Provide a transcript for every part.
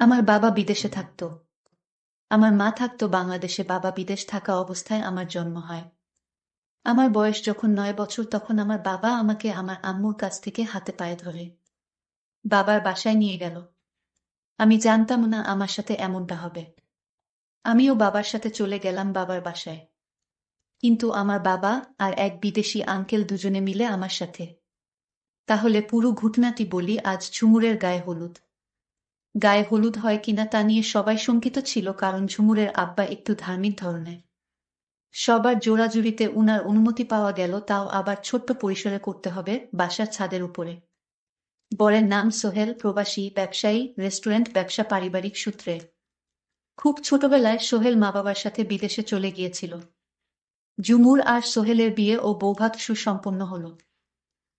আমার বাবা বিদেশে থাকতো। আমার মা থাকতো বাংলাদেশে। বাবা বিদেশ থাকা অবস্থায় আমার জন্ম হয়। আমার বয়স যখন 9 বছর তখন আমার বাবা আমাকে আমার আম্মুর কাছ থেকে হাতে পায়ে ধরে বাবার বাসায় নিয়ে গেল। আমি জানতাম না আমার সাথে এমনটা হবে। আমিও বাবার সাথে চলে গেলাম বাবার বাসায়। কিন্তু আমার বাবা আর এক বিদেশি আঙ্কেল দুজনে মিলে আমার সাথে। তাহলে পুরো ঘটনাটি বলি। আজ ঝুমুরের গায়ে হলুদ। গায়ে হলুদ হয় কিনা তা নিয়ে সবাই শঙ্কিত ছিল, কারণ ঝুমুরের আব্বা একটু ধার্মিক ধরনের। সবার জোড়াজুড়িতে উনার অনুমতি পাওয়া গেল, তাও আবার ছোট্ট পরিসরে করতে হবে, বাসার ছাদের উপরে। বরের নাম সোহেল, প্রবাসী ব্যবসায়ী, রেস্টুরেন্ট ব্যবসা পারিবারিক সূত্রে। খুব ছোটবেলায় সোহেল মা বাবার সাথে বিদেশে চলে গিয়েছিল। ঝুমুর আর সোহেলের বিয়ে ও বৌভাত সুসম্পন্ন হল।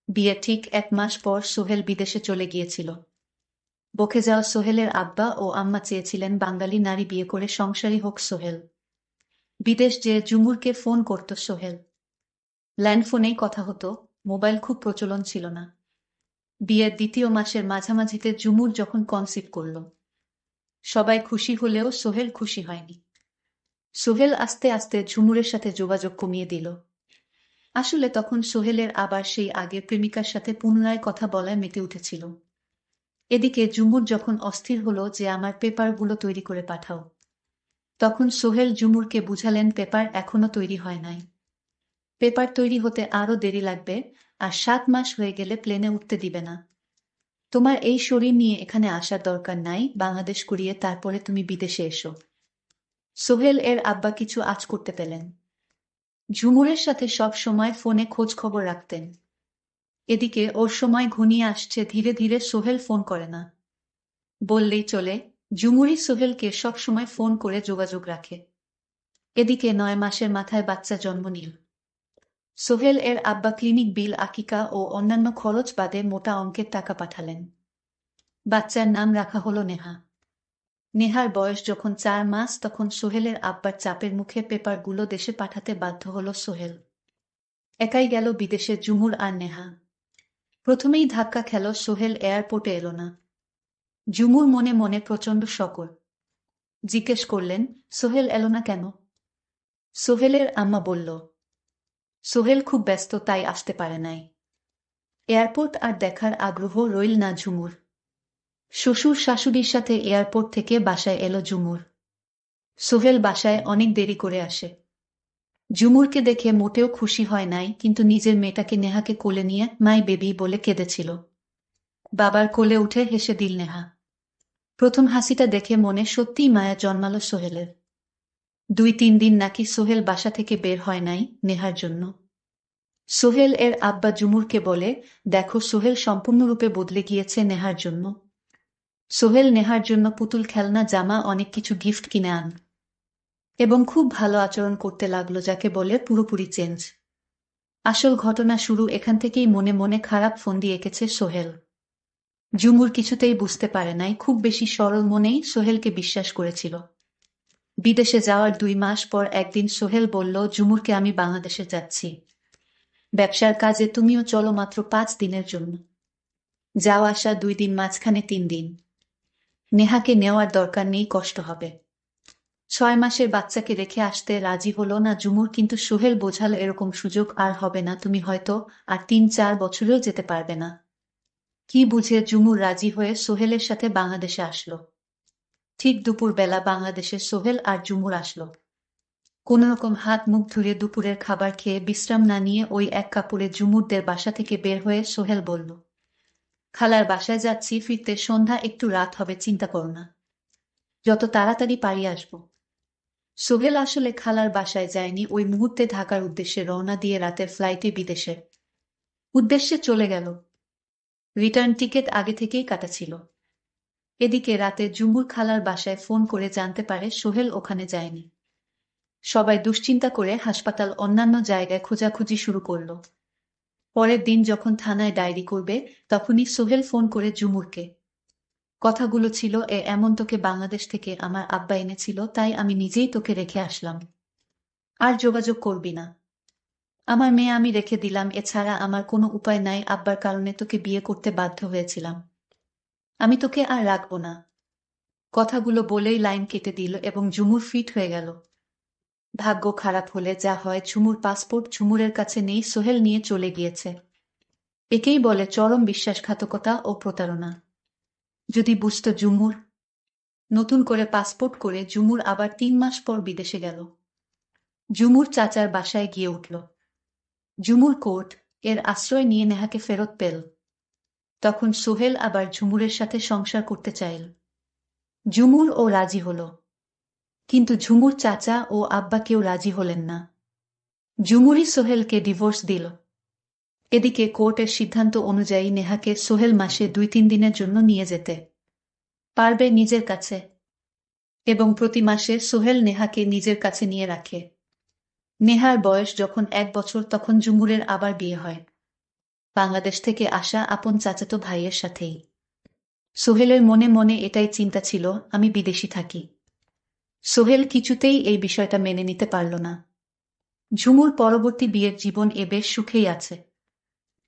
বিয়ে ঠিক 1 মাস পর সোহেল বিদেশে চলে গিয়েছিল। বকে যাওয়া সোহেলের আব্বা ও আম্মা চেয়েছিলেন বাঙালি নারী বিয়ে করে সংসারী হোক সোহেল। বিদেশ যে ঝুমুরকে ফোন করত সোহেল। ল্যান্ডফোনেই কথা হতো, মোবাইল খুব প্রচলন ছিল না। বিয়ের 2য় মাসের মাঝামাঝিতে ঝুমুর যখন কনসিভ করল, সবাই খুশি হলেও সোহেল খুশি হয়নি। সোহেল আস্তে আস্তে ঝুমুরের সাথে যোগাযোগ কমিয়ে দিল। আসলে তখন সোহেলের আবার সেই আগের প্রেমিকার সাথে পুনরায় কথা বলায় মেতে উঠেছিল। এদিকে ঝুমুর যখন অস্থির হলো যে আমার পেপারগুলো তৈরি করে পাঠাও, তখন সোহেল ঝুমুরকে বুঝালেন পেপার এখনো তৈরি হয় নাই। পেপার তৈরি হতে আরো দেরি লাগবে, আর 7 মাস হয়ে গেলে প্লেনে উঠতে দিবে না। তোমার এই শরীর নিয়ে এখানে আসার দরকার নাই, বাংলাদেশ করিয়ে তারপরে তুমি বিদেশে এসো। সোহেল এর আব্বা কিছু আঁচ করতে পেলেন। ঝুমুরের সাথে সব সময় ফোনে খোঁজ খবর রাখতেন। এদিকে ওর সময় ঘনিয়ে আসছে, ধীরে ধীরে সোহেল ফোন করে না বললেই চলে। ঝুমুরই সোহেলকে সব সময় ফোন করে যোগাযোগ রাখে। এদিকে 9 মাসের মাথায় বাচ্চা জন্ম নিল। সোহেল এর আব্বা ক্লিনিক বিল, আকিকা ও অন্যান্য খরচ বাদে মোটা অঙ্কের টাকা পাঠালেন। বাচ্চার নাম রাখা হলো নেহা। নেহার বয়স যখন 4 মাস, তখন সোহেলের আব্বার চাপের মুখে পেপারগুলো দেশে পাঠাতে বাধ্য হলো সোহেল। একাই গেল বিদেশে ঝুমুর আর নেহা। প্রথমেই ধাক্কা খেল, সোহেল এয়ারপোর্টে এলো না। ঝুমুর মনে মনে প্রচণ্ড শকর। জিজ্ঞেস করলেন, সোহেল এলো না কেন? সোহেলের আম্মা বলল, সোহেল খুব ব্যস্ত, তাই আসতে পারে নাই। এয়ারপোর্ট আর দেখার আগ্রহ রইল না ঝুমুর। শ্বশুর শাশুড়ির সাথে এয়ারপোর্ট থেকে বাসায় এলো ঝুমুর। সোহেল বাসায় অনেক দেরি করে আসে। ঝুমুরকে দেখে মোটেও খুশি হয় নাই, কিন্তু নিজের মেয়েটাকে নেহাকে কোলে নিয়ে মাই বেবি বলে কেঁদেছিল। বাবার কোলে উঠে হেসে দিল নেহা। প্রথম হাসিটা দেখে মনে সত্যিই মায়া জন্মালো সোহেলের। 2-3 দিন নাকি সোহেল বাসা থেকে বের হয় নাই নেহার জন্য। সোহেল এর আব্বা ঝুমুরকে বলে, দেখো সোহেল সম্পূর্ণরূপে বদলে গিয়েছে নেহার জন্য। সোহেল নেহার জন্য পুতুল, খেলনা, জামা, অনেক কিছু গিফট কিনে আন এবং খুব ভালো আচরণ করতে লাগলো, যাকে বলে পুরোপুরি চেঞ্জ। আসল ঘটনা শুরু এখান থেকেই। মনে মনে খারাপ ফন্দি এঁকেছে সোহেল। ঝুমুর কিছুতেই বুঝতে পারে নাই, খুব বেশি সরল মনেই সোহেলকে বিশ্বাস করেছিল। বিদেশে যাওয়ার 2 মাস পর একদিন সোহেল বলল, ঝুমুরকে আমি বাংলাদেশে যাচ্ছি ব্যবসার কাজে, তুমিও চলো, মাত্র 5 দিনের জন্য। যাও আসা 2 দিন, মাঝখানে 3 দিন। নেহাকে নেওয়ার দরকার নেই, কষ্ট হবে। 6 মাসের বাচ্চাকে রেখে আসতে রাজি হলো না ঝুমুর, কিন্তু সোহেল বোঝাল এরকম সুযোগ আর হবে না, তুমি হয়তো আর 3-4 বছরেও যেতে পারবে না। কি বুঝে ঝুমুর রাজি হয়ে সোহেলের সাথে বাংলাদেশে আসলো। ঠিক দুপুর বেলা বাংলাদেশে সোহেল আর ঝুমুর আসলো। কোনোরকম হাত মুখ ধুয়ে দুপুরের খাবার খেয়ে বিশ্রাম না নিয়ে ওই এক কাপড়ে ঝুমুরদের বাসা থেকে বের হয়ে সোহেল বলল, খালার বাসায় যাচ্ছি, ফিরতে সন্ধ্যা, একটু রাত হবে, চিন্তা করো না, যত তাড়াতাড়ি পারি আসবো। সোহেল আসলে খালার বাসায় যায়নি, ওই মুহূর্তে ঢাকার উদ্দেশ্যে রওনা দিয়ে রাতের ফ্লাইটে বিদেশের উদ্দেশ্যে চলে গেল। রিটার্ন টিকিট আগে থেকেই কাটা ছিল। এদিকে রাতে ঝুমুর খালার বাসায় ফোন করে জানতে পারে সোহেল ওখানে যায়নি। সবাই দুশ্চিন্তা করে হাসপাতাল, অন্যান্য জায়গায় খোঁজাখুঁজি শুরু করলো। পরের দিন যখন থানায় ডায়েরি করবে, তখনই সোহেল ফোন করে ঝুমুরকে। কথাগুলো ছিল, এমন তোকে বাংলাদেশ থেকে আমার আব্বা এনেছিল, তাই আমি নিজেই তোকে রেখে আসলাম। আর যোগাযোগ করবি না। আমার মেয়ে আমি রেখে দিলাম, এছাড়া আমার কোনো উপায় নাই, আব্বার কারণে তোকে বিয়ে করতে বাধ্য হয়েছিলাম। আমি তোকে আর রাখবো না। কথাগুলো বলেই লাইন কেটে দিল এবং ঝুমুর ফিট হয়ে গেল। ভাগ্য খারাপ হলে যা হয়, ঝুমুর পাসপোর্ট ঝুমুরের কাছে নেই, সোহেল নিয়ে চলে গিয়েছে। একেই বলে চরম বিশ্বাসঘাতকতা ও প্রতারণা। যদি বুঝত ঝুমুর। নতুন করে পাসপোর্ট করে ঝুমুর আবার 3 মাস পর বিদেশে গেল। ঝুমুর চাচার বাসায় গিয়ে উঠল। ঝুমুর কোর্ট এর আশ্রয় নিয়ে নেহাকে ফেরত পেল। তখন সোহেল আবার ঝুমুরের সাথে সংসার করতে চাইল। ঝুমুর ও রাজি হল, কিন্তু ঝুমুর চাচা ও আব্বা কেউ রাজি হলেন না। ঝুমুরই সোহেলকে ডিভোর্স দিল। এদিকে কোর্টের সিদ্ধান্ত অনুযায়ী নেহাকে সোহেল মাসে 2-3 দিনের জন্য নিয়ে যেতে পারবে নিজের কাছে, এবং প্রতি মাসে সোহেল নেহাকে নিজের কাছে নিয়ে রাখে। নেহার বয়স যখন 1 বছর তখন ঝুমুরের আবার বিয়ে হয়, বাংলাদেশ থেকে আসা আপন চাচাতো ভাইয়ের সাথেই। সোহেলের মনে মনে এটাই চিন্তা ছিল, আমি বিদেশি থাকি। সোহেল কিছুতেই এই বিষয়টা মেনে নিতে পারল না। ঝুমুর পরবর্তী বিয়ের জীবন বেশ সুখেই আছে।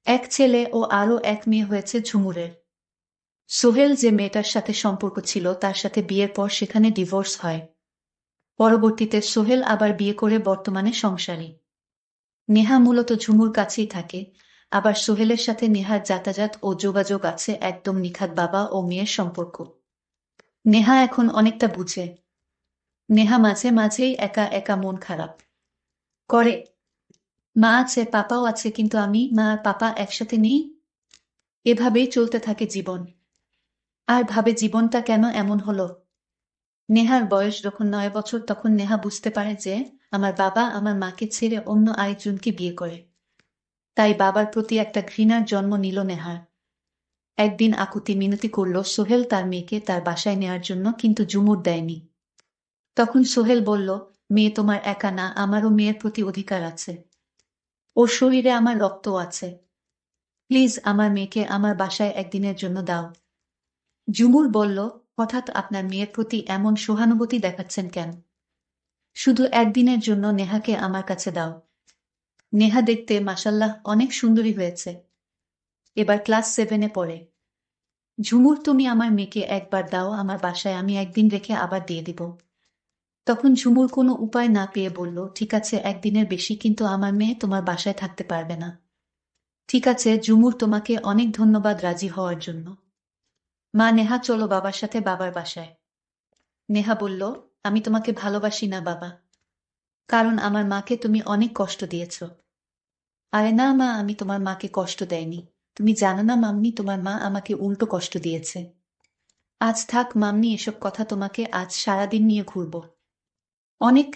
1 ছেলে ও আরও 1 মেয়ে হয়েছে ঝুমুরের। সোহেল যে মেয়েটার সাথে সম্পর্ক ছিল তার সাথে বিয়ের পর সেখানে ডিভোর্স হয়। পরবর্তীতে সোহেল আবার বিয়ে করে বর্তমানে সংসারী। নেহা মূলত ঝুমুর কাছেই থাকে, আবার সোহেলের সাথে নেহার যাতায়াত ও যোগাযোগ আছে, একদম নিখাত বাবা ও মেয়ের সম্পর্ক। নেহা এখন অনেকটা বুঝে। নেহা মাঝে মাঝেই একা একা মন খারাপ করে। মা আছে, পাপাও আছে, কিন্তু আমি, মা আর পাপা একসাথে নেই। এভাবেই চলতে থাকে জীবন। আর ভাবে জীবনটা কেন এমন হলো। নেহার বয়স যখন 9 বছর তখন নেহা বুঝতে পারে যে আমার বাবা আমার মাকে ছেড়ে অন্য আরেকজনকে বিয়ে করে। তাই বাবার প্রতি একটা ঘৃণার জন্ম নিল নেহার। একদিন আকুতি মিনতি করল সোহেল তার মেয়েকে তার বাসায় নেওয়ার জন্য, কিন্তু ঝুমুর দেয়নি। তখন সোহেল বলল, মেয়ে তোমার একা না, আমারও মেয়ের প্রতি অধিকার আছে। ওর শরীরে আমার রক্তও আছে। প্লিজ আমার মেয়েকে আমার বাসায় একদিনের জন্য দাও। ঝুমুর বলল, হঠাৎ আপনার মেয়ের প্রতি এমন সহানুভূতি দেখাচ্ছেন কেন? শুধু একদিনের জন্য নেহাকে আমার কাছে দাও। নেহা দেখতে মাশাল্লাহ অনেক সুন্দরী হয়েছে, এবার ক্লাস 7-এ পড়ে। ঝুমুর, তুমি আমার মেয়েকে একবার দাও আমার বাসায়, আমি একদিন রেখে আবার দিয়ে দিব। তখন ঝুমুর কোনো উপায় না পেয়ে বলল, ঠিক আছে, একদিনের বেশি, কিন্তু আমার মেয়ে তোমার বাসায় থাকতে পারবে না। ঠিক আছে ঝুমুর, তোমাকে অনেক ধন্যবাদ রাজি হওয়ার জন্য। মা, নেহা চলো বাবার সাথে বাবার বাসায়। নেহা বলল, আমি তোমাকে ভালোবাসি না বাবা, কারণ আমার মাকে তুমি অনেক কষ্ট দিয়েছ। আরে না মা, আমি তোমার মাকে কষ্ট দেয়নি। তুমি জানো না মাম্মি, তোমার মা আমাকে উল্টো কষ্ট দিয়েছে। আজ থাক মাম্মি এসব কথা, তোমাকে আজ সারাদিন নিয়ে ঘুরব। অনেক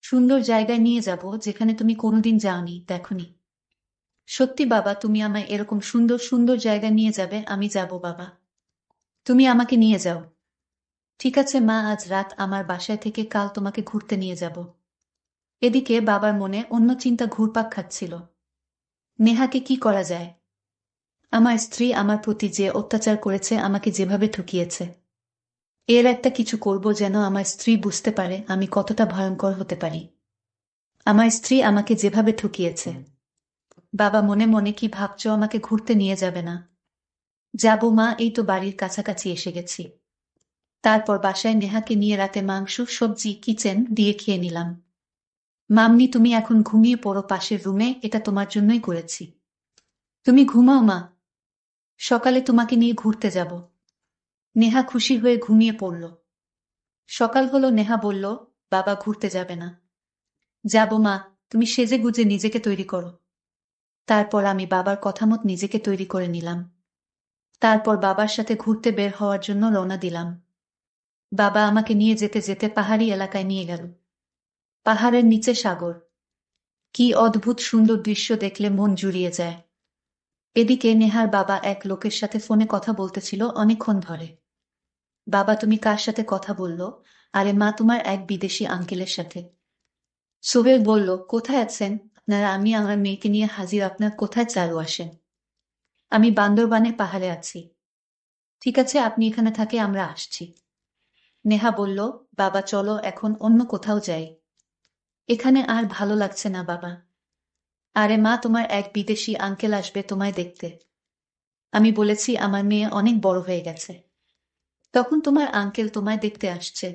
সুন্দর জায়গায় নিয়ে যাব যেখানে তুমি কোনোদিন যাওনি, দেখনি। সত্যি বাবা, তুমি আমায় এরকম সুন্দর সুন্দর জায়গায় নিয়ে যাবে? আমি যাব বাবা, তুমি আমাকে নিয়ে যাও। ঠিক আছে মা, আজ রাত আমার বাসায় থেকে কাল তোমাকে ঘুরতে নিয়ে যাব। এদিকে বাবার মনে অন্য চিন্তা ঘুরপাক খাচ্ছিল। নেহাকে কি করা যায়? আমার স্ত্রী আমার প্রতি যে অত্যাচার করেছে, আমাকে যেভাবে ঠকিয়েছে, এর একটা কিছু করব যেন আমার স্ত্রী বুঝতে পারে আমি কতটা ভয়ঙ্কর হতে পারি। আমার স্ত্রী আমাকে যেভাবে ঠকিয়েছে। বাবা মনে মনে কি ভাবছ, আমাকে ঘুরতে নিয়ে যাবে না? যাব মা, এই তো বাড়ির কাছাকাছি এসে গেছি। তারপর বাসায় নেহাকে নিয়ে রাতে মাংস সবজি কিচেন দিয়ে খেয়ে নিলাম। মাম্মি, তুমি এখন ঘুমিয়ে পড়ো পাশের রুমে, এটা তোমার জন্যই করেছি। তুমি ঘুমাও মা, সকালে তোমাকে নিয়ে ঘুরতে যাব। নেহা খুশি হয়ে ঘুমিয়ে পড়ল। সকাল হলো, নেহা বলল, বাবা ঘুরতে যাবে না? যাব মা, তুমি সেজে গুজে নিজেকে তৈরি করো। তারপর আমি বাবার কথামত নিজেকে তৈরি করে নিলাম। তারপর বাবার সাথে ঘুরতে বের হওয়ার জন্য রওনা দিলাম। বাবা আমাকে নিয়ে যেতে যেতে পাহাড়ি এলাকায় নিয়ে গেল। পাহাড়ের নিচে সাগর। কি অদ্ভুত সুন্দর দৃশ্য, দেখলে মন জুড়িয়ে যায়। এদিকে নেহার বাবা এক লোকের সাথে ফোনে কথা বলতেছিল অনেকক্ষণ ধরে। বাবা, তুমি কার সাথে কথা বললো? আরে মা, তোমার এক বিদেশি আঙ্কেলের সাথে। সোহেল বলল, কোথায় আছেন আপনারা? আমি আমার মেয়েকে নিয়ে হাজির, আপনার কোথায় চালু আসেন? আমি বান্দরবানে পাহাড়ে আছি। ঠিক আছে, আপনি এখানে থাকে, আমরা আসছি। নেহা বলল, বাবা চলো এখন অন্য কোথাও যাই, এখানে আর ভালো লাগছে না বাবা। আরে মা, তোমার এক বিদেশি আঙ্কেল আসবে তোমায় দেখতে। আমি বলেছি আমার মেয়ে অনেক বড় হয়ে গেছে। তখন তোমার আঙ্কেল তোমায় দেখতে আসছে,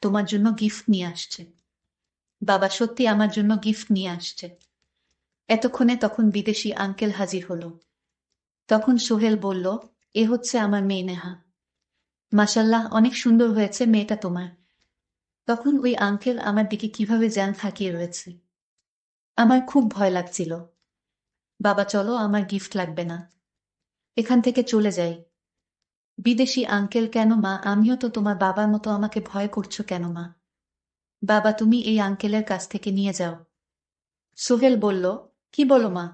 তোমার জন্য গিফট নিয়ে আসছে। বাবা সত্যি আমার জন্য গিফট নিয়ে আসছে। এতক্ষণে তখন বিদেশি আঙ্কেল হাজির হলো। তখন সোহেল বলল, এ হচ্ছে আমার মেয়ে নেহা। মাশাল্লাহ, অনেক সুন্দর হয়েছে মেয়েটা তোমার। তখন ওই আঙ্কেল আমার দিকে কিভাবে যেন তাকিয়ে রয়েছে। আমার খুব ভয় লাগছিল। বাবা চলো, আমার গিফট লাগবে না, এখান থেকে চলে যাই। বিদেশি আঙ্কেল, কেন মা? আমিও তো তোমার বাবার মতো, আমাকে ভয় করছো কেন মা? বাবা তুমি এই আঙ্কেলের কাছ থেকে নিয়ে যাও। সোহেল বলল, কি বলো মা?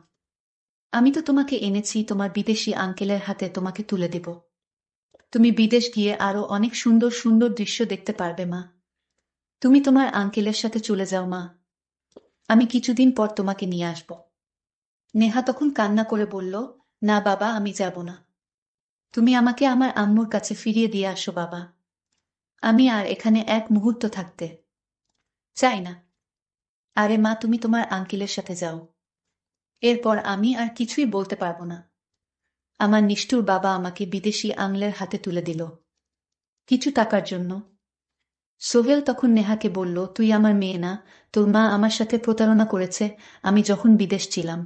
আমি তো তোমাকে এনেছি তোমার বিদেশি আঙ্কেলের হাতে, তোমাকে তুলে দেব। তুমি বিদেশ গিয়ে আরো অনেক সুন্দর সুন্দর দৃশ্য দেখতে পারবে মা। তুমি তোমার আঙ্কেলের সাথে চলে যাও মা, আমি কিছুদিন পর তোমাকে নিয়ে আসব। নেহা তখন কান্না করে বলল, না বাবা, আমি যাব না। তুমি আমাকে আমার আম্মুর কাছে ফিরিয়ে দিয়ে আসো বাবা। আমি আর এখানে এক মুহূর্ত থাকতে চাই না। আরে মা, তুমি তোমার আঙ্কেলের সাথে যাও, এরপর আমি আর কিছুই বলতে পারবো না। আমার নিষ্ঠুর বাবা আমাকে বিদেশি আংলের হাতে তুলে দিল কিছু টাকার জন্য। সোহেল তখন নেহাকে বলল, তুই আমার মেয়ে না, তোর মা আমার সাথে প্রতারণা করেছে আমি যখন বিদেশ ছিলাম।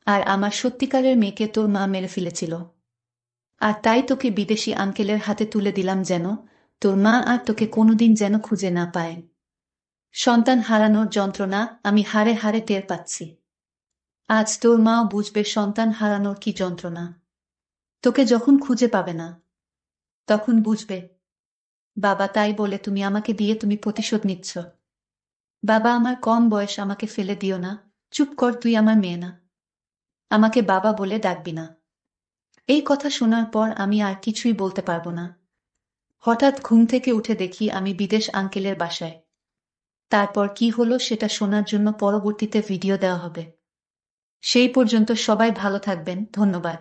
আর আমার সত্যিকারের মেয়েকে তোর মা মেরে ফেলেছিল। আর তাই তোকে বিদেশি আঙ্কেলের হাতে তুলে দিলাম, যেন তোর মা আর তোকে কোনোদিন যেন খুঁজে না পায়। সন্তান হারানোর যন্ত্রণা আমি হাড়ে হাড়ে টের পাচ্ছি। আজ তোর মাও বুঝবে সন্তান হারানোর কি যন্ত্রণা। তোকে যখন খুঁজে পাবে না, তখন বুঝবে। বাবা, তাই বলে তুমি আমাকে দিয়ে তুমি প্রতিশোধ নিচ্ছ? বাবা, আমার কম বয়স, আমাকে ফেলে দিও না। চুপ কর, তুই আমার মেয়ে না, আমাকে বাবা বলে ডাকবি না। এই কথা শোনার পর আমি আর কিছুই বলতে পারবো না। হঠাৎ ঘুম থেকে উঠে দেখি আমি বিদেশ আঙ্কেলের বাসায়। তারপর কি হলো সেটা শোনার জন্য পরবর্তীতে ভিডিও দেওয়া হবে। সেই পর্যন্ত সবাই ভালো থাকবেন, ধন্যবাদ।